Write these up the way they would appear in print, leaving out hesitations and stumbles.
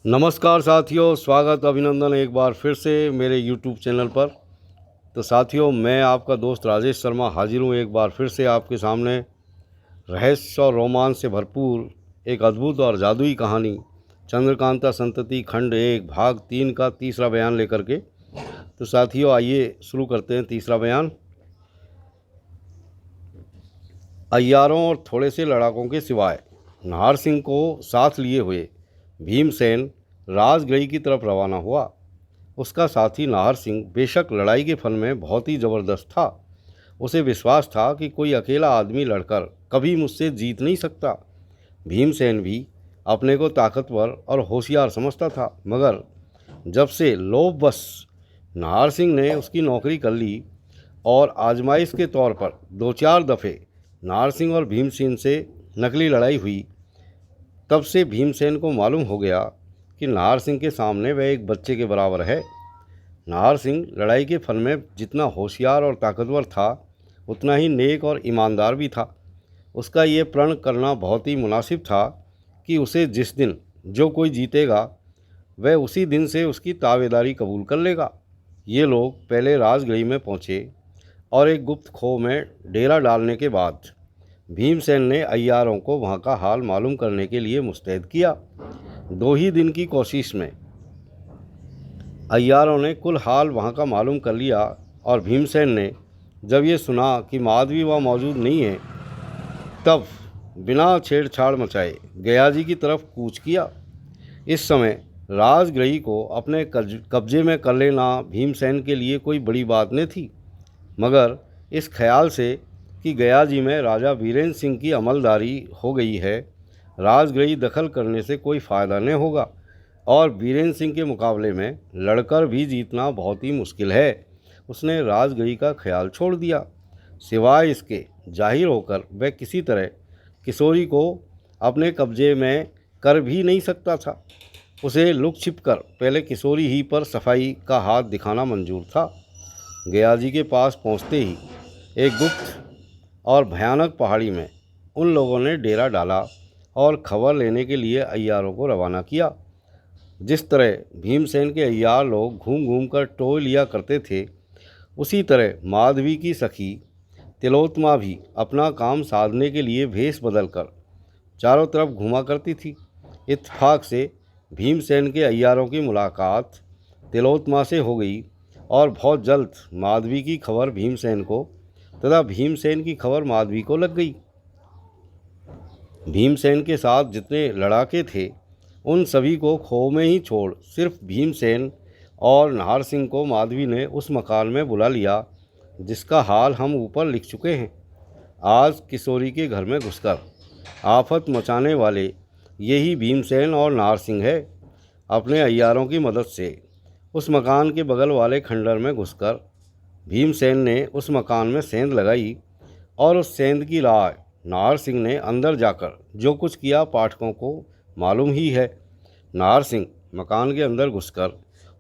नमस्कार साथियों, स्वागत अभिनंदन एक बार फिर से मेरे यूट्यूब चैनल पर। तो साथियों, मैं आपका दोस्त राजेश शर्मा हाजिर हूँ एक बार फिर से आपके सामने रहस्य और रोमांच से भरपूर एक अद्भुत और जादुई कहानी चंद्रकांता संतति खंड 1 भाग 3 का तीसरा बयान लेकर के। तो साथियों, आइए शुरू करते हैं तीसरा बयान। अय्यारों और थोड़े से लड़ाकों के सिवाय नाहर सिंह को साथ लिए हुए भीमसेन राजगढ़ी की तरफ रवाना हुआ। उसका साथी नाहर सिंह बेशक लड़ाई के फन में बहुत ही ज़बरदस्त था। उसे विश्वास था कि कोई अकेला आदमी लड़कर कभी मुझसे जीत नहीं सकता। भीमसेन भी अपने को ताकतवर और होशियार समझता था, मगर जब से लोभवश नाहर सिंह ने उसकी नौकरी कर ली और आजमाइश के तौर पर 2-4 दफ़े नाहर सिंह और भीमसेन से नकली लड़ाई हुई, तब से भीमसेन को मालूम हो गया कि नाहर सिंह के सामने वह एक बच्चे के बराबर है। नाहर सिंह लड़ाई के फन में जितना होशियार और ताकतवर था, उतना ही नेक और ईमानदार भी था। उसका ये प्रण करना बहुत ही मुनासिब था कि उसे जिस दिन जो कोई जीतेगा, वह उसी दिन से उसकी तावेदारी कबूल कर लेगा। ये लोग पहले राजगढ़ी में पहुँचे और एक गुप्त खो में डेरा डालने के बाद भीमसेन ने अय्यारों को वहाँ का हाल मालूम करने के लिए मुस्तैद किया। 2 ही दिन की कोशिश में अय्यारों ने कुल हाल वहाँ का मालूम कर लिया और भीमसेन ने जब ये सुना कि माधवी वहाँ मौजूद नहीं है, तब बिना छेड़छाड़ मचाए गयाजी की तरफ कूच किया। इस समय राजगृही को अपने कब्जे में कर लेना भीमसेन के लिए कोई बड़ी बात नहीं थी, मगर इस ख्याल से कि गयाजी में राजा वीरेंद्र सिंह की अमलदारी हो गई है, राजगृही दखल करने से कोई फ़ायदा नहीं होगा और वीरेंद्र सिंह के मुकाबले में लड़कर भी जीतना बहुत ही मुश्किल है। उसने राजगढ़ी का ख्याल छोड़ दिया। सिवाय इसके जाहिर होकर वह किसी तरह किशोरी को अपने कब्जे में कर भी नहीं सकता था। उसे लुक छिप कर पहले किशोरी ही पर सफाई का हाथ दिखाना मंजूर था। गयाजी के पास पहुंचते ही एक गुप्त और भयानक पहाड़ी में उन लोगों ने डेरा डाला और खबर लेने के लिए अय्यारों को रवाना किया। जिस तरह भीमसेन के अय्यार लोग घूम घूम कर टोह लिया करते थे, उसी तरह माधवी की सखी तिलोत्मा भी अपना काम साधने के लिए भेष बदलकर चारों तरफ घूमा करती थी। इत्तेफाक से भीमसेन के अय्यारों की मुलाकात तिलोत्मा से हो गई और बहुत जल्द माधवी की खबर भीमसेन को तथा भीमसेन की खबर माधवी को लग गई। भीमसेन के साथ जितने लड़ाके थे, उन सभी को खो में ही छोड़ सिर्फ भीमसेन और नाहर सिंह को माधवी ने उस मकान में बुला लिया जिसका हाल हम ऊपर लिख चुके हैं। आज किशोरी के घर में घुसकर आफत मचाने वाले यही भीमसेन और नाहर सिंह है। अपने अय्यारों की मदद से उस मकान के बगल वाले खंडर में घुसकर भीमसेन ने उस मकान में सेंध लगाई और उस सेंध की राय नाहर सिंह ने अंदर जाकर जो कुछ किया पाठकों को मालूम ही है। नाहर सिंह मकान के अंदर घुसकर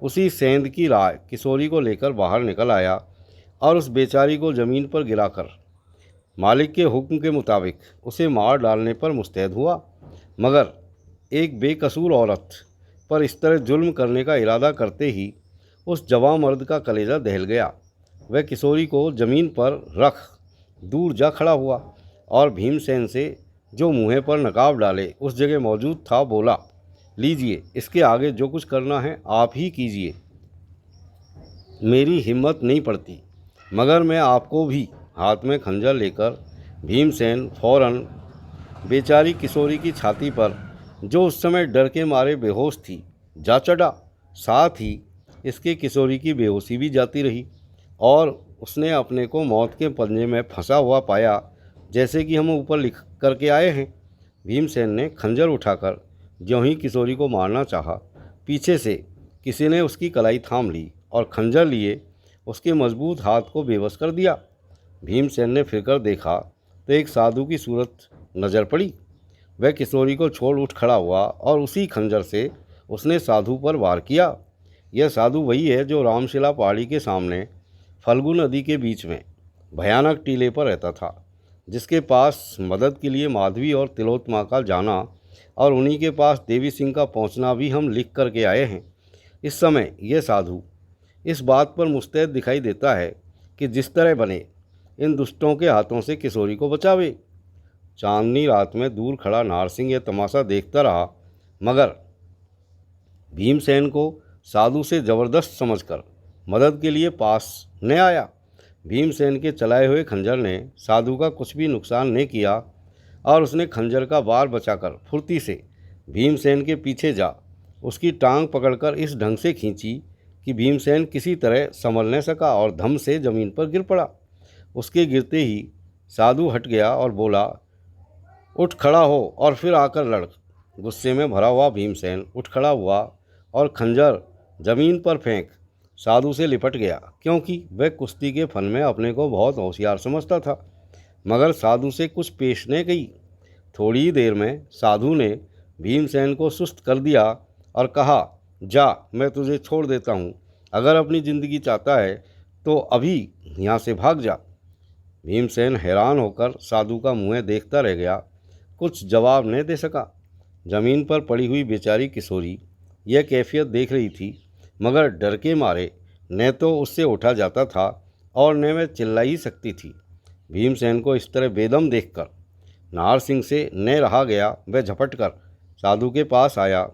उसी सेंध की राय किशोरी को लेकर बाहर निकल आया और उस बेचारी को ज़मीन पर गिराकर मालिक के हुक्म के मुताबिक उसे मार डालने पर मुस्तैद हुआ। मगर एक बेकसूर औरत पर इस तरह जुल्म करने का इरादा करते ही उस जवां मर्द का कलेजा दहल गया। वह किशोरी को ज़मीन पर रख दूर जा खड़ा हुआ और भीमसेन से, जो मुँह पर नकाब डाले उस जगह मौजूद था, बोला, लीजिए, इसके आगे जो कुछ करना है आप ही कीजिए। मेरी हिम्मत नहीं पड़ती, मगर मैं आपको भी। हाथ में खंजर लेकर भीमसेन फौरन बेचारी किशोरी की छाती पर, जो उस समय डर के मारे बेहोश थी, जा चढ़ा। साथ ही इसके किशोरी की बेहोशी भी जाती रही और उसने अपने को मौत के पंजे में फंसा हुआ पाया, जैसे कि हम ऊपर लिख करके आए हैं। भीमसेन ने खंजर उठाकर ज्यों ही किशोरी को मारना चाहा, पीछे से किसी ने उसकी कलाई थाम ली और खंजर लिए उसके मजबूत हाथ को बेबस कर दिया। भीमसेन ने फिरकर देखा तो एक साधु की सूरत नज़र पड़ी। वह किशोरी को छोड़ उठ खड़ा हुआ और उसी खंजर से उसने साधु पर वार किया। यह साधु वही है जो रामशिला पहाड़ी के सामने फल्गु नदी के बीच में भयानक टीले पर रहता था, जिसके पास मदद के लिए माधवी और तिलोत्मा का जाना और उन्हीं के पास देवी सिंह का पहुंचना भी हम लिख करके आए हैं। इस समय यह साधु इस बात पर मुस्तैद दिखाई देता है कि जिस तरह बने इन दुष्टों के हाथों से किशोरी को बचावे। चांदनी रात में दूर खड़ा नारसिंह यह तमाशा देखता रहा, मगर भीमसेन को साधु से ज़बरदस्त समझकर मदद के लिए पास न आया। भीमसेन के चलाए हुए खंजर ने साधु का कुछ भी नुकसान नहीं किया और उसने खंजर का वार बचाकर फुर्ती से भीमसेन के पीछे जा उसकी टांग पकड़कर इस ढंग से खींची कि भीमसेन किसी तरह संभल न सका और धम से ज़मीन पर गिर पड़ा। उसके गिरते ही साधु हट गया और बोला, उठ खड़ा हो और फिर आकर लड़। गुस्से में भरा हुआ भीमसेन उठ खड़ा हुआ और खंजर जमीन पर फेंक साधु से लिपट गया, क्योंकि वह कुश्ती के फन में अपने को बहुत होशियार समझता था। मगर साधु से कुछ पेश न गई। थोड़ी ही देर में साधु ने भीमसेन को सुस्त कर दिया और कहा, जा, मैं तुझे छोड़ देता हूँ। अगर अपनी ज़िंदगी चाहता है तो अभी यहाँ से भाग जा। भीमसेन हैरान होकर साधु का मुँह देखता रह गया, कुछ जवाब न दे सका। ज़मीन पर पड़ी हुई बेचारी किशोरी यह कैफियत देख रही थी, मगर डर के मारे न तो उससे उठा जाता था और न वह चिल्ला ही सकती थी। भीमसेन को इस तरह बेदम देखकर नारसिंह से न रहा गया। वह झपट कर साधु के पास आया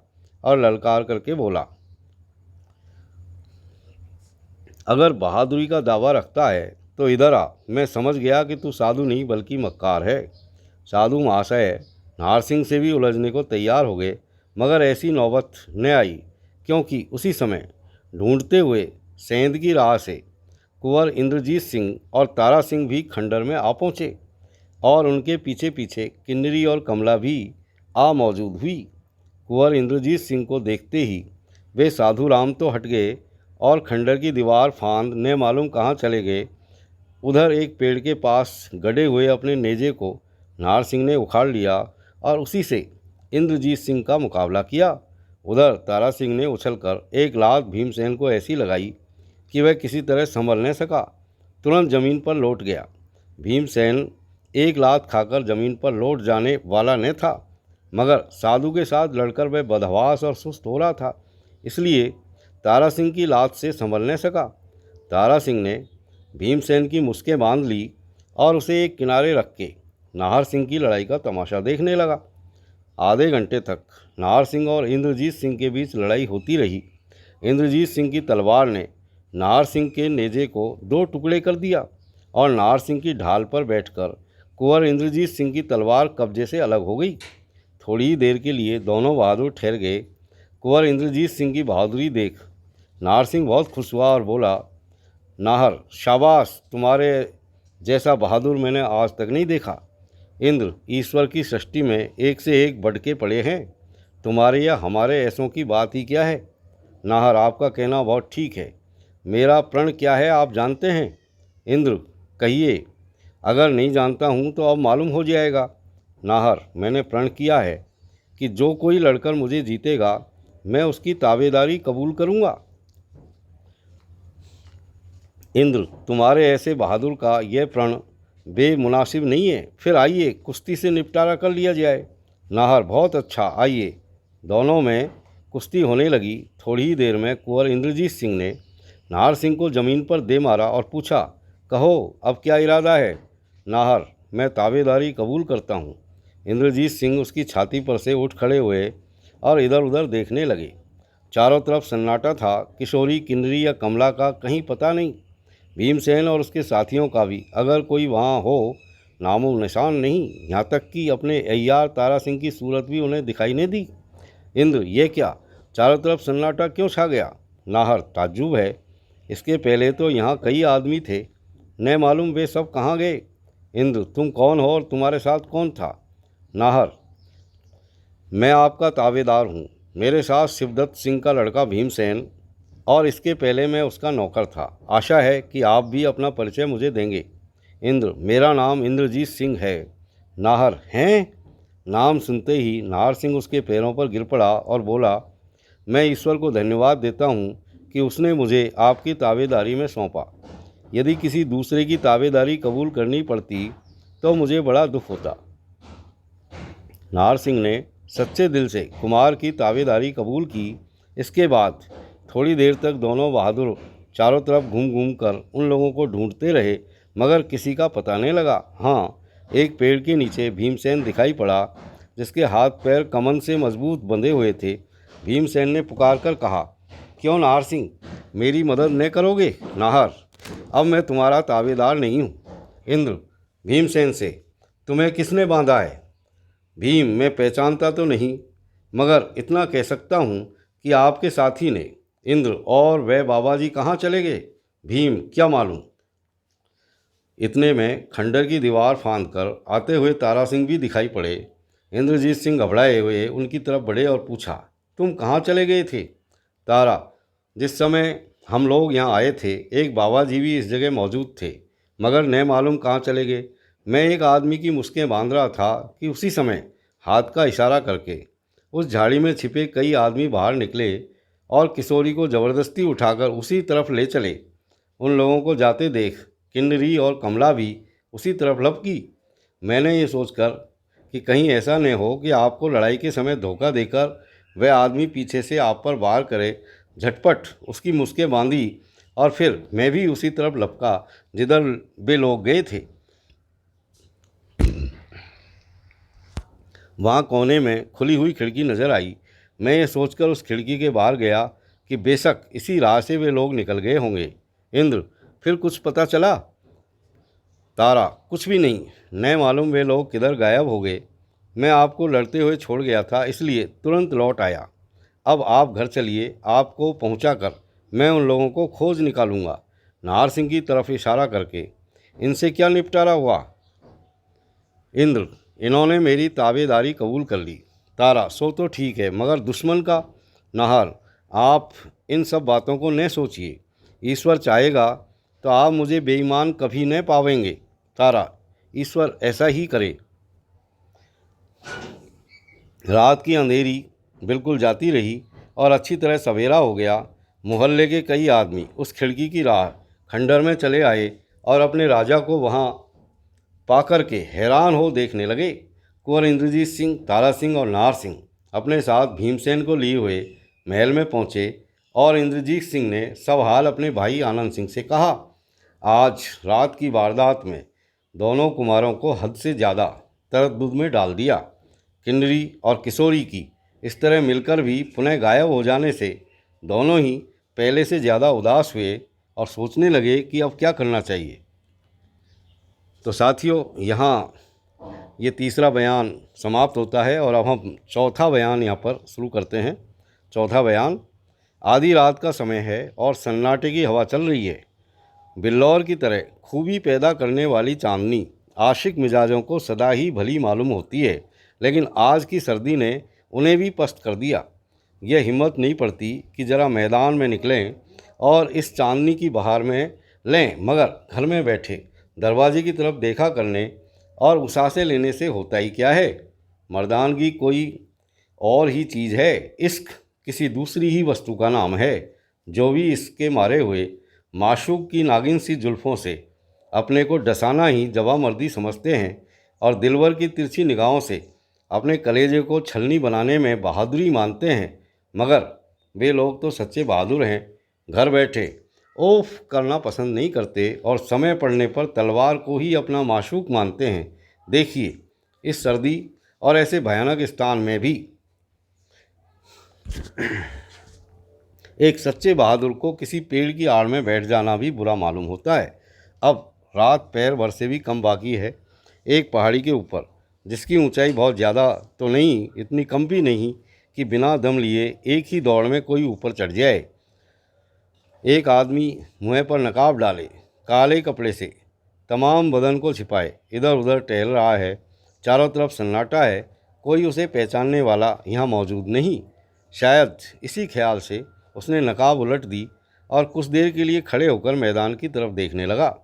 और ललकार करके बोला, अगर बहादुरी का दावा रखता है तो इधर आ। मैं समझ गया कि तू साधु नहीं बल्कि मक्कार है। साधु महाशय नारसिंह से भी उलझने को तैयार हो गए, मगर ऐसी नौबत न आई, क्योंकि उसी समय ढूंढते हुए सेंध की राह से कुंवर इंद्रजीत सिंह और तारा सिंह भी खंडर में आ पहुँचे और उनके पीछे पीछे किन्नरी और कमला भी आ मौजूद हुई। कुंवर इंद्रजीत सिंह को देखते ही वे साधु राम तो हट गए और खंडर की दीवार फांद न मालूम कहाँ चले गए। उधर एक पेड़ के पास गड़े हुए अपने नेजे को नारसिंह ने उखाड़ लिया और उसी से इंद्रजीत सिंह का मुकाबला किया। उधर तारा सिंह ने उछलकर एक लात भीमसेन को ऐसी लगाई कि वह किसी तरह संभल न सका, तुरंत ज़मीन पर लौट गया। भीमसेन एक लात खाकर ज़मीन पर लौट जाने वाला न था, मगर साधु के साथ लड़कर वह बदहवास और सुस्त हो रहा था, इसलिए तारा सिंह की लात से संभल न सका। तारा सिंह ने भीमसेन की मुस्कें बांध ली और उसे एक किनारे रख के नाहर सिंह की लड़ाई का तमाशा देखने लगा। आधे घंटे तक नाहर सिंह और इंद्रजीत सिंह के बीच लड़ाई होती रही। इंद्रजीत सिंह की तलवार ने नाहर सिंह के नेजे को दो टुकड़े कर दिया और नाहर सिंह की ढाल पर बैठकर कुंवर इंद्रजीत सिंह की तलवार कब्जे से अलग हो गई। थोड़ी ही देर के लिए दोनों बहादुर ठहर गए। कुंवर इंद्रजीत सिंह की बहादुरी देख नाहर सिंह बहुत खुश हुआ और बोला, नाहर, शाबाश, तुम्हारे जैसा बहादुर मैंने आज तक नहीं देखा। इंद्र, ईश्वर की सृष्टि में एक से एक बढ़ के पड़े हैं, तुम्हारे या हमारे ऐसों की बात ही क्या है। नाहर, आपका कहना बहुत ठीक है। मेरा प्रण क्या है आप जानते हैं? इंद्र, कहिए। अगर नहीं जानता हूँ तो अब मालूम हो जाएगा। नाहर, मैंने प्रण किया है कि जो कोई लड़कर मुझे जीतेगा मैं उसकी ताबेदारी कबूल करूँगा। इंद्र, तुम्हारे ऐसे बहादुर का यह प्रण बेमुनासिब नहीं है। फिर आइए कुश्ती से निपटारा कर लिया जाए। नाहर, बहुत अच्छा, आइए। दोनों में कुश्ती होने लगी। थोड़ी ही देर में कुंवर इंद्रजीत सिंह ने नाहर सिंह को ज़मीन पर दे मारा और पूछा, कहो अब क्या इरादा है? नाहर, मैं ताबेदारी कबूल करता हूँ। इंद्रजीत सिंह उसकी छाती पर से उठ खड़े हुए और इधर उधर देखने लगे। चारों तरफ सन्नाटा था। किशोरी, किन्नरी या कमला का कहीं पता नहीं। भीमसेन और उसके साथियों का भी अगर कोई वहाँ हो नामो निशान नहीं। यहाँ तक कि अपने अय्यार तारा सिंह की सूरत भी उन्हें दिखाई नहीं दी। इंद्र, ये क्या, चारों तरफ सन्नाटा क्यों छा गया? नाहर, ताज्जुब है। इसके पहले तो यहाँ कई आदमी थे, न मालूम वे सब कहाँ गए। इंद्र, तुम कौन हो और तुम्हारे साथ कौन था? नाहर, मैं आपका ताबेदार हूँ। मेरे साथ शिवदत्त सिंह का लड़का भीमसेन और इसके पहले मैं उसका नौकर था। आशा है कि आप भी अपना परिचय मुझे देंगे। इंद्र, मेरा नाम इंद्रजीत सिंह है। नाहर, हैं? नाम सुनते ही नाहर सिंह उसके पैरों पर गिर पड़ा और बोला, मैं ईश्वर को धन्यवाद देता हूँ कि उसने मुझे आपकी ताबेदारी में सौंपा। यदि किसी दूसरे की ताबेदारी कबूल करनी पड़ती तो मुझे बड़ा दुख होता। नाहर सिंह ने सच्चे दिल से कुमार की ताबेदारी कबूल की। इसके बाद थोड़ी देर तक दोनों बहादुर चारों तरफ घूम घूम कर उन लोगों को ढूंढते रहे, मगर किसी का पता नहीं लगा। हाँ, एक पेड़ के नीचे भीमसेन दिखाई पड़ा, जिसके हाथ पैर कमन से मजबूत बंधे हुए थे। भीमसेन ने पुकार कर कहा, क्यों नाहर सिंह, मेरी मदद न करोगे? नाहर, अब मैं तुम्हारा ताबेदार नहीं हूँ। इंद्र भीमसेन से, तुम्हें किसने बांधा है? भीम, मैं पहचानता तो नहीं, मगर इतना कह सकता हूँ कि आपके साथी ने। इंद्र, और वह बाबा जी कहाँ चले गए? भीम, क्या मालूम। इतने में खंडर की दीवार फांद कर आते हुए तारा सिंह भी दिखाई पड़े। इंद्रजीत सिंह घबराए हुए उनकी तरफ बढ़े और पूछा, तुम कहाँ चले गए थे? तारा, जिस समय हम लोग यहाँ आए थे एक बाबा जी भी इस जगह मौजूद थे, मगर न मालूम कहाँ चले गए। मैं एक आदमी की मुस्कें बांध रहा था कि उसी समय हाथ का इशारा करके उस झाड़ी में छिपे कई आदमी बाहर निकले और किशोरी को ज़बरदस्ती उठाकर उसी तरफ ले चले। उन लोगों को जाते देख किन्नरी और कमला भी उसी तरफ लपकी। मैंने ये सोचकर कि कहीं ऐसा न हो कि आपको लड़ाई के समय धोखा देकर वह आदमी पीछे से आप पर वार करे, झटपट उसकी मुस्कें बांधी और फिर मैं भी उसी तरफ लपका जिधर वे लोग गए थे। वहाँ कोने में खुली हुई खिड़की नज़र आई। मैं ये सोचकर उस खिड़की के बाहर गया कि बेशक इसी राह से वे लोग निकल गए होंगे। इंद्र, फिर कुछ पता चला? तारा, कुछ भी नहीं, न मालूम वे लोग किधर गायब हो गए। मैं आपको लड़ते हुए छोड़ गया था, इसलिए तुरंत लौट आया। अब आप घर चलिए, आपको पहुंचाकर मैं उन लोगों को खोज निकालूंगा। नाहर सिंह की तरफ इशारा करके, इनसे क्या निपटारा हुआ? इंद्र, इन्होंने मेरी ताबेदारी कबूल कर ली। तारा, सो तो ठीक है, मगर दुश्मन का? नाहर, आप इन सब बातों को न सोचिए। ईश्वर चाहेगा तो आप मुझे बेईमान कभी न पावेंगे। तारा, ईश्वर ऐसा ही करे। रात की अंधेरी बिल्कुल जाती रही और अच्छी तरह सवेरा हो गया। मोहल्ले के कई आदमी उस खिड़की की राह खंडर में चले आए और अपने राजा को वहाँ पाकर के हैरान हो देखने लगे। कुंवर इंद्रजीत सिंह, तारा सिंह और नाहर सिंह अपने साथ भीमसेन को लिए हुए महल में पहुँचे और इंद्रजीत सिंह ने सब हाल अपने भाई आनंद सिंह से कहा। आज रात की वारदात में दोनों कुमारों को हद से ज़्यादा तरद्दुद में डाल दिया। किन्नरी और किशोरी की इस तरह मिलकर भी पुनः गायब हो जाने से दोनों ही पहले से ज़्यादा उदास हुए और सोचने लगे कि अब क्या करना चाहिए। तो साथियों, यहाँ ये तीसरा बयान समाप्त होता है और अब हम चौथा बयान यहाँ पर शुरू करते हैं। चौथा बयान, आधी रात का समय है और सन्नाटे की हवा चल रही है। बिल्लौर की तरह खूबी पैदा करने वाली चांदनी आशिक मिजाजों को सदा ही भली मालूम होती है, लेकिन आज की सर्दी ने उन्हें भी पस्त कर दिया। यह हिम्मत नहीं पड़ती कि ज़रा मैदान में निकलें और इस चांदनी की बहार में लें, मगर घर में बैठे दरवाजे की तरफ देखा करने और उसासे लेने से होता ही क्या है। मर्दानगी कोई और ही चीज़ है, इश्क किसी दूसरी ही वस्तु का नाम है। जो भी इसके मारे हुए माशूक की नागिन सी जुल्फ़ों से अपने को डसाना ही जवामर्दी समझते हैं और दिलवर की तिरछी निगाहों से अपने कलेजे को छलनी बनाने में बहादुरी मानते हैं, मगर वे लोग तो सच्चे बहादुर हैं। घर बैठे ओफ करना पसंद नहीं करते और समय पड़ने पर तलवार को ही अपना माशूक मानते हैं। देखिए, इस सर्दी और ऐसे भयानक स्थान में भी एक सच्चे बहादुर को किसी पेड़ की आड़ में बैठ जाना भी बुरा मालूम होता है। अब रात पैर भर से भी कम बाकी है। एक पहाड़ी के ऊपर, जिसकी ऊंचाई बहुत ज़्यादा तो नहीं, इतनी कम भी नहीं कि बिना दम लिए एक ही दौड़ में कोई ऊपर चढ़ जाए, एक आदमी मुँह पर नकाब डाले, काले कपड़े से तमाम बदन को छिपाए इधर उधर टहल रहा है। चारों तरफ सन्नाटा है, कोई उसे पहचानने वाला यहाँ मौजूद नहीं। शायद इसी ख्याल से उसने नकाब उलट दी और कुछ देर के लिए खड़े होकर मैदान की तरफ देखने लगा।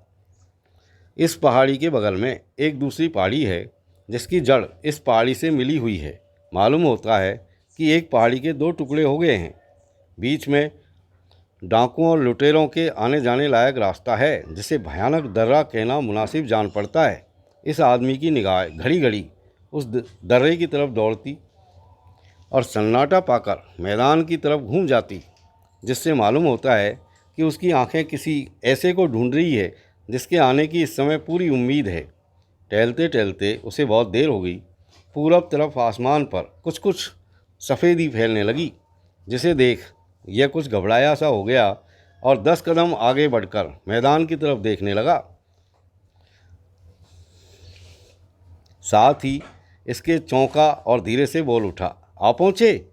इस पहाड़ी के बगल में एक दूसरी पहाड़ी है, जिसकी जड़ इस पहाड़ी से मिली हुई है। मालूम होता है कि एक पहाड़ी के दो टुकड़े हो गए हैं। बीच में डाकुओं और लुटेरों के आने जाने लायक रास्ता है, जिसे भयानक दर्रा कहना मुनासिब जान पड़ता है। इस आदमी की निगाह घड़ी घड़ी उस दर्रे की तरफ दौड़ती और सन्नाटा पाकर मैदान की तरफ घूम जाती, जिससे मालूम होता है कि उसकी आंखें किसी ऐसे को ढूंढ रही है जिसके आने की इस समय पूरी उम्मीद है। टहलते टहलते उसे बहुत देर हो गई। पूरब तरफ आसमान पर कुछ कुछ सफ़ेदी फैलने लगी, जिसे देख यह कुछ घबराया सा हो गया और 10 कदम आगे बढ़कर मैदान की तरफ देखने लगा। साथ ही इसके चौंका और धीरे से बोल उठा, आ पहुँचे।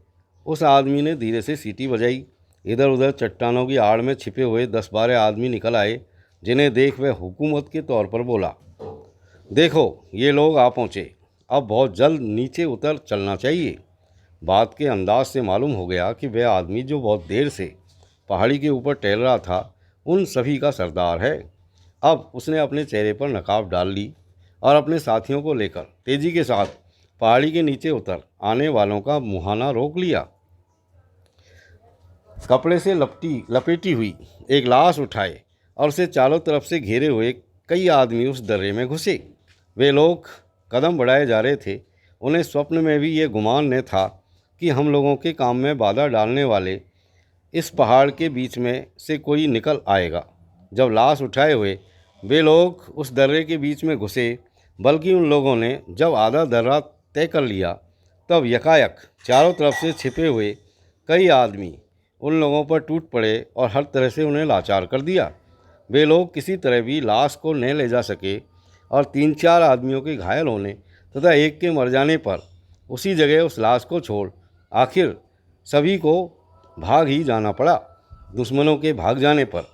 उस आदमी ने धीरे से सीटी बजाई। इधर उधर चट्टानों की आड़ में छिपे हुए 10-12 आदमी निकल आए, जिन्हें देख वह हुकूमत के तौर पर बोला, देखो ये लोग आ पहुँचे, अब बहुत जल्द नीचे उतर चलना चाहिए। बात के अंदाज से मालूम हो गया कि वह आदमी जो बहुत देर से पहाड़ी के ऊपर टहल रहा था उन सभी का सरदार है। अब उसने अपने चेहरे पर नकाब डाल ली और अपने साथियों को लेकर तेजी के साथ पहाड़ी के नीचे उतर आने वालों का मुहाना रोक लिया। कपड़े से लपेटी हुई एक लाश उठाए और उसे चारों तरफ से घेरे हुए कई आदमी उस दर्रे में घुसे। वे लोग कदम बढ़ाए जा रहे थे। उन्हें स्वप्न में भी ये गुमान न था कि हम लोगों के काम में बाधा डालने वाले इस पहाड़ के बीच में से कोई निकल आएगा। जब लाश उठाए हुए वे लोग उस दर्रे के बीच में घुसे, बल्कि उन लोगों ने जब आधा दर्रा तय कर लिया, तब यकायक चारों तरफ से छिपे हुए कई आदमी उन लोगों पर टूट पड़े और हर तरह से उन्हें लाचार कर दिया। वे लोग किसी तरह भी लाश को न ले जा सके और 3-4 आदमियों के घायल होने तथा एक के मर जाने पर उसी जगह उस लाश को छोड़ आखिर सभी को भाग ही जाना पड़ा। दुश्मनों के भाग जाने पर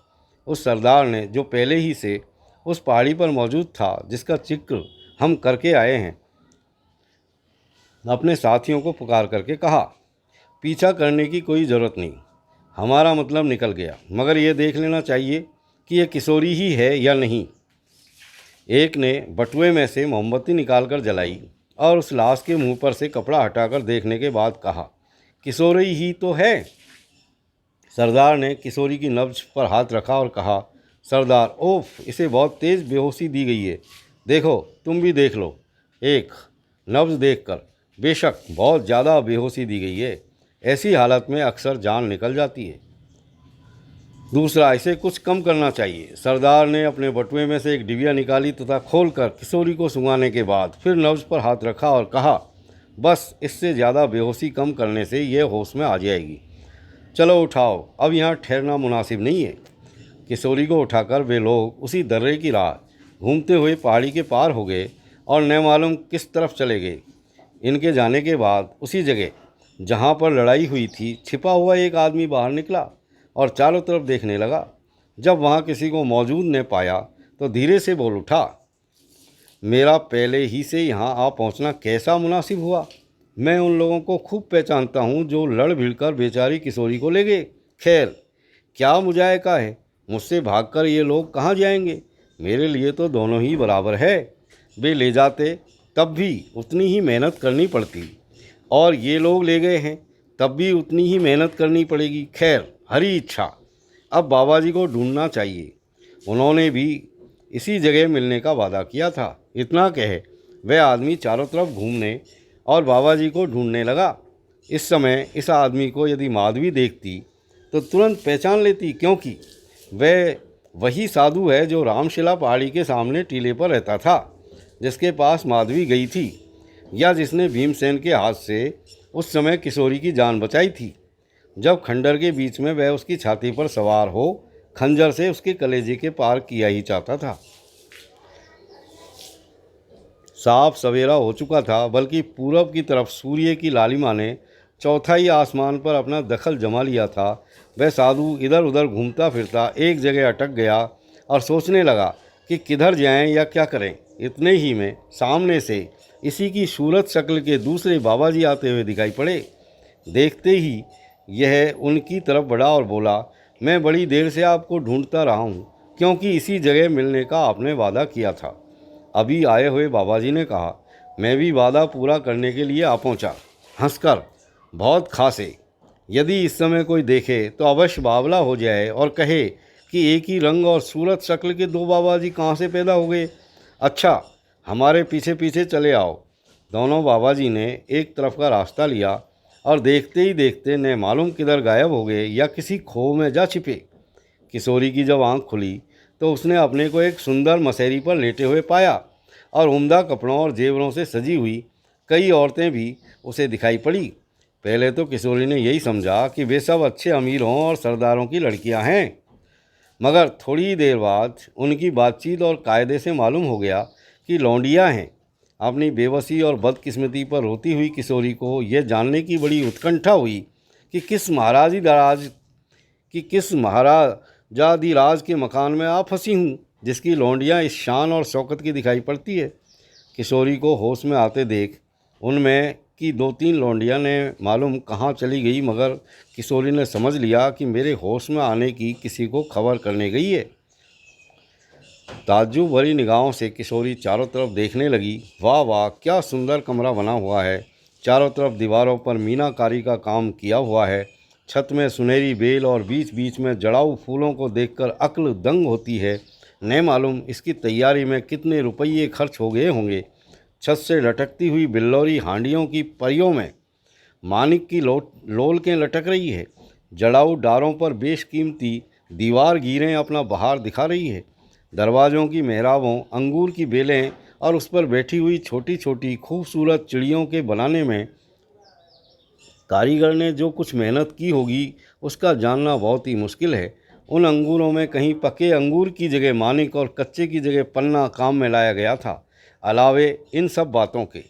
उस सरदार ने, जो पहले ही से उस पहाड़ी पर मौजूद था जिसका जिक्र हम करके आए हैं, अपने साथियों को पुकार करके कहा, पीछा करने की कोई ज़रूरत नहीं, हमारा मतलब निकल गया, मगर ये देख लेना चाहिए कि यह किशोरी ही है या नहीं। एक ने बटुए में से मोमबत्ती निकालकर जलाई और उस लाश के मुंह पर से कपड़ा हटाकर देखने के बाद कहा, किशोरी ही तो है। सरदार ने किशोरी की नब्ज पर हाथ रखा और कहा, सरदार, ओफ, इसे बहुत तेज़ बेहोशी दी गई है, देखो तुम भी देख लो। एक, नब्ज देखकर बेशक बहुत ज़्यादा बेहोशी दी गई है, ऐसी हालत में अक्सर जान निकल जाती है। दूसरा, इसे कुछ कम करना चाहिए। सरदार ने अपने बटुए में से एक डिबिया निकाली तथा खोलकर किशोरी को सुंघाने के बाद फिर नब्ज पर हाथ रखा और कहा, बस इससे ज़्यादा बेहोशी कम करने से यह होश में आ जाएगी। चलो उठाओ, अब यहाँ ठहरना मुनासिब नहीं है। किशोरी को उठाकर वे लोग उसी दर्रे की राह घूमते हुए पहाड़ी के पार हो गए और न मालूम किस तरफ चले गए। इनके जाने के बाद उसी जगह जहाँ पर लड़ाई हुई थी छिपा हुआ एक आदमी बाहर निकला और चारों तरफ देखने लगा। जब वहाँ किसी को मौजूद न पाया तो धीरे से बोल उठा, मेरा पहले ही से यहाँ आ पहुँचना कैसा मुनासिब हुआ। मैं उन लोगों को खूब पहचानता हूँ जो लड़ भिड़कर बेचारी किशोरी को ले गए। खैर, क्या मुजायका है, मुझसे भागकर ये लोग कहाँ जाएंगे। मेरे लिए तो दोनों ही बराबर है। वे ले जाते तब भी उतनी ही मेहनत करनी पड़ती और ये लोग ले गए हैं तब भी उतनी ही मेहनत करनी पड़ेगी। खैर, हरी इच्छा, अब बाबा जी को ढूंढना चाहिए। उन्होंने भी इसी जगह मिलने का वादा किया था। इतना कहे वह आदमी चारों तरफ घूमने और बाबा जी को ढूंढने लगा। इस समय इस आदमी को यदि माधवी देखती तो तुरंत पहचान लेती, क्योंकि वह वही साधु है जो रामशिला पहाड़ी के सामने टीले पर रहता था, जिसके पास माधवी गई थी, या जिसने भीमसेन के हाथ से उस समय किशोरी की जान बचाई थी, जब खंडर के बीच में वह उसकी छाती पर सवार हो खंजर से उसके कलेजे के पार किया ही चाहता था। साफ सवेरा हो चुका था, बल्कि पूरब की तरफ सूर्य की लालिमा ने चौथाई आसमान पर अपना दखल जमा लिया था। वह साधु इधर उधर घूमता फिरता एक जगह अटक गया और सोचने लगा कि किधर जाएं या क्या करें। इतने ही में सामने से इसी की सूरत शक्ल के दूसरे बाबा जी आते हुए दिखाई पड़े। देखते ही यह उनकी तरफ बढ़ा और बोला, मैं बड़ी देर से आपको ढूंढता रहा हूँ, क्योंकि इसी जगह मिलने का आपने वादा किया था। अभी आए हुए बाबा जी ने कहा, मैं भी वादा पूरा करने के लिए आ पहुँचा। हंसकर, बहुत खासे, यदि इस समय कोई देखे तो अवश्य बावला हो जाए और कहे कि एक ही रंग और सूरत शक्ल के दो बाबा जी कहाँ से पैदा हो गए। अच्छा, हमारे पीछे पीछे चले आओ। दोनों बाबा जी ने एक तरफ का रास्ता लिया और देखते ही देखते न मालूम किधर गायब हो गए या किसी खो में जा छिपे। किशोरी की जब आंख खुली तो उसने अपने को एक सुंदर मसहरी पर लेटे हुए पाया और उम्दा कपड़ों और जेवरों से सजी हुई कई औरतें भी उसे दिखाई पड़ी। पहले तो किशोरी ने यही समझा कि वे सब अच्छे अमीरों और सरदारों की लड़कियां हैं, मगर थोड़ी देर बाद उनकी बातचीत और कायदे से मालूम हो गया कि लौंडियां हैं। अपनी बेबसी और बदकिस्मती पर रोती हुई किशोरी को यह जानने की बड़ी उत्कंठा हुई कि किस महाराजाधिराज के मकान में आप फंसी हूँ, जिसकी लौंडियाँ इस शान और शौकत की दिखाई पड़ती है। किशोरी को होश में आते देख उनमें की 2-3 लौंडियाँ ने मालूम कहाँ चली गई, मगर किशोरी ने समझ लिया कि मेरे होश में आने की किसी को खबर करने गई है। ताज्जुब भरी निगाहों से किशोरी चारों तरफ देखने लगी। वाह वाह, क्या सुंदर कमरा बना हुआ है। चारों तरफ दीवारों पर मीनाकारी का काम किया हुआ है। छत में सुनहरी बेल और बीच बीच में जड़ाऊ फूलों को देखकर अक्ल दंग होती है। न मालूम इसकी तैयारी में कितने रुपये खर्च हो गए होंगे। छत से लटकती हुई बिल्लौरी हांडियों की परियों में मानिक की लोलकें लटक रही है। जड़ाऊ डारों पर बेशकीमती दीवार गिरें अपना बहार दिखा रही है। दरवाज़ों की मेहराबों अंगूर की बेलें और उस पर बैठी हुई छोटी छोटी खूबसूरत चिड़ियों के बनाने में कारीगर ने जो कुछ मेहनत की होगी उसका जानना बहुत ही मुश्किल है। उन अंगूरों में कहीं पके अंगूर की जगह मानिक और कच्चे की जगह पन्ना काम में लाया गया था। अलावे इन सब बातों के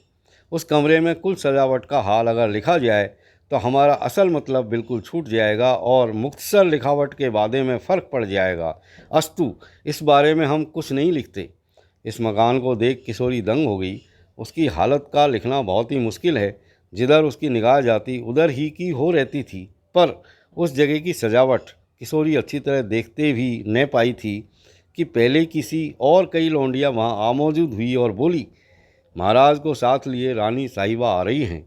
उस कमरे में कुल सजावट का हाल अगर लिखा जाए तो हमारा असल मतलब बिल्कुल छूट जाएगा और मुख्तसर लिखावट के बारे में फ़र्क पड़ जाएगा। अस्तु, इस बारे में हम कुछ नहीं लिखते। इस मकान को देख किशोरी दंग हो गई। उसकी हालत का लिखना बहुत ही मुश्किल है। जिधर उसकी निगाह जाती उधर ही की हो रहती थी, पर उस जगह की सजावट किशोरी अच्छी तरह देखते भी न पाई थी कि पहले किसी और कई लौंडियाँ वहाँ आमौजूद हुई और बोली, महाराज को साथ लिए रानी साहिबा आ रही हैं।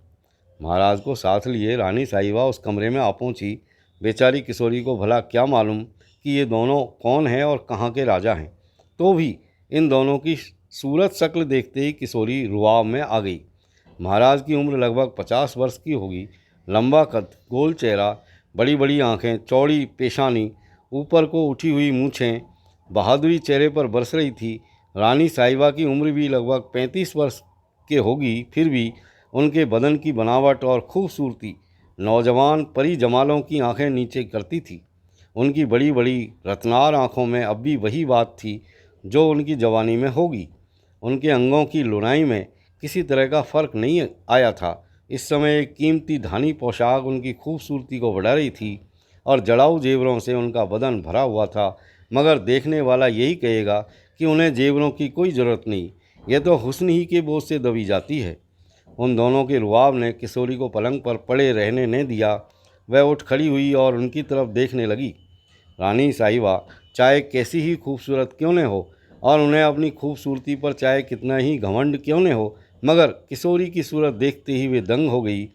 महाराज को साथ लिए रानी साहिबा उस कमरे में आ पहुँची। बेचारी किशोरी को भला क्या मालूम कि ये दोनों कौन हैं और कहाँ के राजा हैं। तो भी इन दोनों की सूरत शक्ल देखते ही किशोरी रुआब में आ गई। महाराज की उम्र लगभग 50 वर्ष की होगी। लंबा कद, गोल चेहरा, बड़ी बड़ी आँखें, चौड़ी पेशानी, ऊपर को उठी हुई मूँछें, बहादुरी चेहरे पर बरस रही थी। रानी साहिबा की उम्र भी लगभग 35 वर्ष के होगी, फिर भी उनके बदन की बनावट और खूबसूरती नौजवान परी जमालों की आंखें नीचे करती थी। उनकी बड़ी बड़ी रत्नार आंखों में अब भी वही बात थी जो उनकी जवानी में होगी। उनके अंगों की लुनाई में किसी तरह का फ़र्क नहीं आया था। इस समय एक कीमती धानी पोशाक उनकी खूबसूरती को बढ़ा रही थी और जड़ाऊ जेवरों से उनका बदन भरा हुआ था, मगर देखने वाला यही कहेगा कि उन्हें जेवरों की कोई ज़रूरत नहीं, यह तो हुस्न ही के बोझ से दबी जाती है। उन दोनों के रुआब ने किशोरी को पलंग पर पड़े रहने न दिया। वह उठ खड़ी हुई और उनकी तरफ देखने लगी। रानी साहिबा चाहे कैसी ही खूबसूरत क्यों न हो और उन्हें अपनी खूबसूरती पर चाहे कितना ही घमंड क्यों न हो, मगर किशोरी की सूरत देखते ही वे दंग हो गई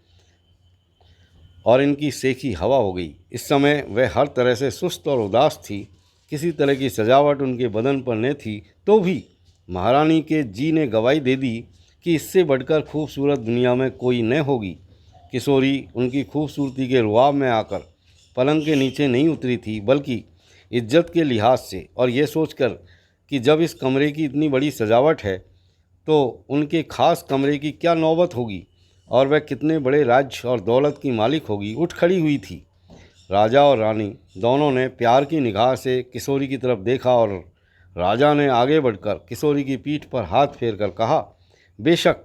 और इनकी सेखी हवा हो गई। इस समय वह हर तरह से सुस्त और उदास थी। किसी तरह की सजावट उनके बदन पर न थी, तो भी महारानी के जी ने गवाही दे दी कि इससे बढ़कर खूबसूरत दुनिया में कोई न होगी। किशोरी उनकी खूबसूरती के रुआब में आकर पलंग के नीचे नहीं उतरी थी, बल्कि इज्जत के लिहाज से और यह सोचकर कि जब इस कमरे की इतनी बड़ी सजावट है तो उनके ख़ास कमरे की क्या नौबत होगी और वह कितने बड़े राज्य और दौलत की मालिक होगी, उठ खड़ी हुई थी। राजा और रानी दोनों ने प्यार की निगाह से किशोरी की तरफ देखा और राजा ने आगे बढ़कर किशोरी की पीठ पर हाथ फेरकर कहा, बेशक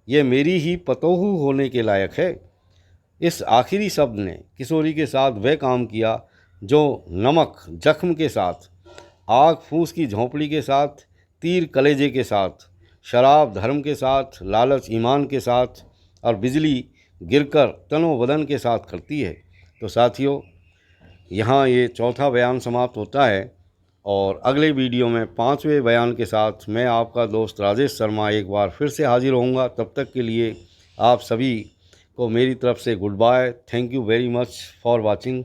ये मेरी ही पतोहू होने के लायक है। इस आखिरी शब्द ने किशोरी के साथ वह काम किया जो नमक जख्म के साथ, आग फूस की झोंपड़ी के साथ, तीर कलेजे के साथ, शराब धर्म के साथ, लालच ईमान के साथ और बिजली गिरकर तनो बदन के साथ करती है। तो साथियों, यहाँ ये चौथा बयान समाप्त होता है और अगले वीडियो में 5वें बयान के साथ मैं आपका दोस्त राजेश शर्मा एक बार फिर से हाजिर होऊंगा। तब तक के लिए आप सभी को मेरी तरफ से goodbye. Thank you very much for watching.